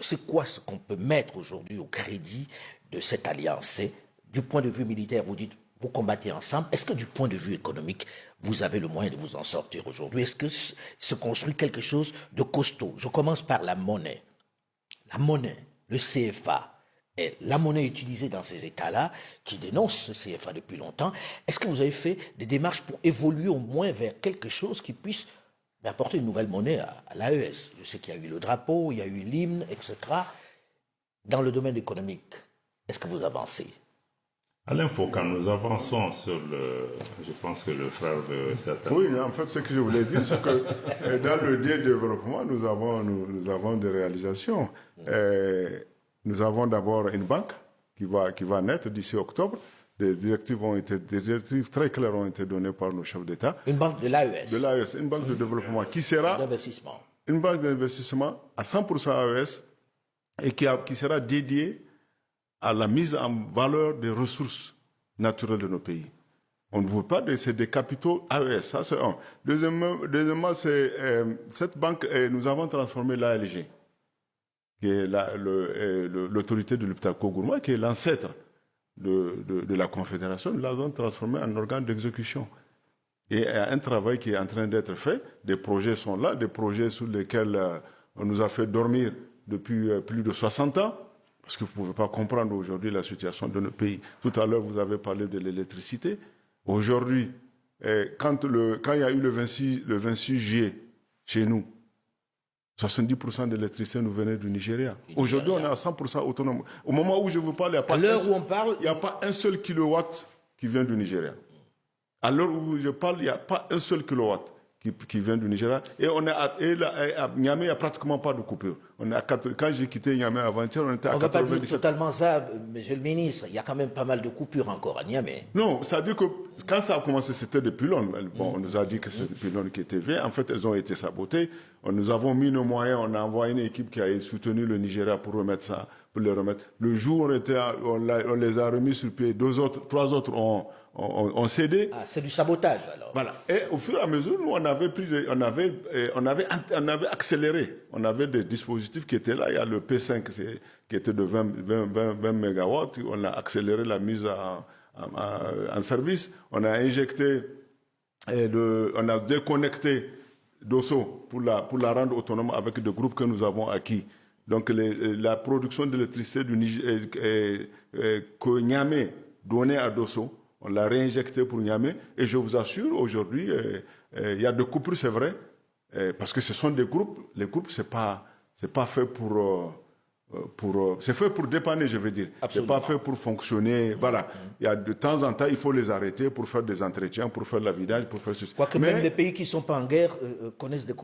C'est quoi ce qu'on peut mettre aujourd'hui au crédit de cette alliance? C'est, du point de vue militaire, vous dites, vous combattez ensemble. Est-ce que du point de vue économique, vous avez le moyen de vous en sortir aujourd'hui? Est-ce que se construit quelque chose de costaud? Je commence par la monnaie. La monnaie, le CFA, est la monnaie utilisée dans ces États-là, qui dénoncent ce CFA depuis longtemps. Est-ce que vous avez fait des démarches pour évoluer au moins vers quelque chose qui puisse apporter une nouvelle monnaie à l'AES? Je sais qu'il y a eu le drapeau, il y a eu l'hymne, etc. Dans le domaine économique, est-ce que vous avancez? Alain Foucault, nous avançons sur le... Je pense que le frère veut certainement... Oui, en fait, ce que je voulais dire, c'est que dans le développement, nous avons des réalisations. Nous avons d'abord une banque qui va naître d'ici octobre. Des directives très claires ont été données par nos chefs d'État. Une banque de l'AES. De l'AES, une banque de développement qui sera... D'investissement. Une banque d'investissement à 100% AES et qui sera dédiée à la mise en valeur des ressources naturelles de nos pays. On ne veut pas de des capitaux AES, ça c'est un. Deuxièmement c'est cette banque, nous avons transformé l'ALG, qui est l'autorité de l'hôpital Kogourma, qui est l'ancêtre de la Confédération, nous l'avons transformé en organe d'exécution. Et un travail qui est en train d'être fait, des projets sont là, des projets sur lesquels on nous a fait dormir depuis plus de 60 ans, parce que vous ne pouvez pas comprendre aujourd'hui la situation de nos pays. Tout à l'heure, vous avez parlé de l'électricité. Aujourd'hui, quand il y a eu le 26 juillet, chez nous, 70% de l'électricité nous venait du Nigeria. Aujourd'hui, on est à 100% autonome. Au moment où je vous parle, il n'y a pas un seul kilowatt qui vient du Nigeria. À l'heure où je parle, il n'y a pas un seul kilowatt qui vient du Nigeria. Et à Niamey, il n'y a pratiquement pas de coupure. Quand j'ai quitté Niamey avant-hier, on était à 97%. On ne va pas dire totalement ça, monsieur le ministre. Il y a quand même pas mal de coupures encore à Niamey. Non, ça veut dire que quand ça a commencé, c'était des pylônes. Bon, on nous a dit que c'était des pylônes qui étaient vieux. En fait, elles ont été sabotées. Nous avons mis nos moyens. On a envoyé une équipe qui a soutenu le Nigeria pour remettre ça, pour les remettre. Le jour où on les a remis sur pied, trois autres ont cédé. Ah, c'est du sabotage alors. Voilà. Et au fur et à mesure, nous, on avait accéléré. On avait des dispositifs qui étaient là. Il y a le P5 qui était de 20 mégawatts. On a accéléré la mise en service. On a injecté, on a déconnecté Dosso pour la rendre autonome avec des groupes que nous avons acquis. Donc la production d'électricité que Niamey donnait à Dosso, on l'a réinjecté pour Niamey. Et je vous assure, aujourd'hui, il y a des coupures, c'est vrai, parce que ce sont des groupes. Les groupes, c'est pas fait c'est fait pour dépanner, je veux dire. C'est pas fait pour fonctionner. Voilà. Il y a de temps en temps, il faut les arrêter pour faire des entretiens, pour faire la vidage, pour faire ceci. Quoique même les pays qui ne sont pas en guerre connaissent des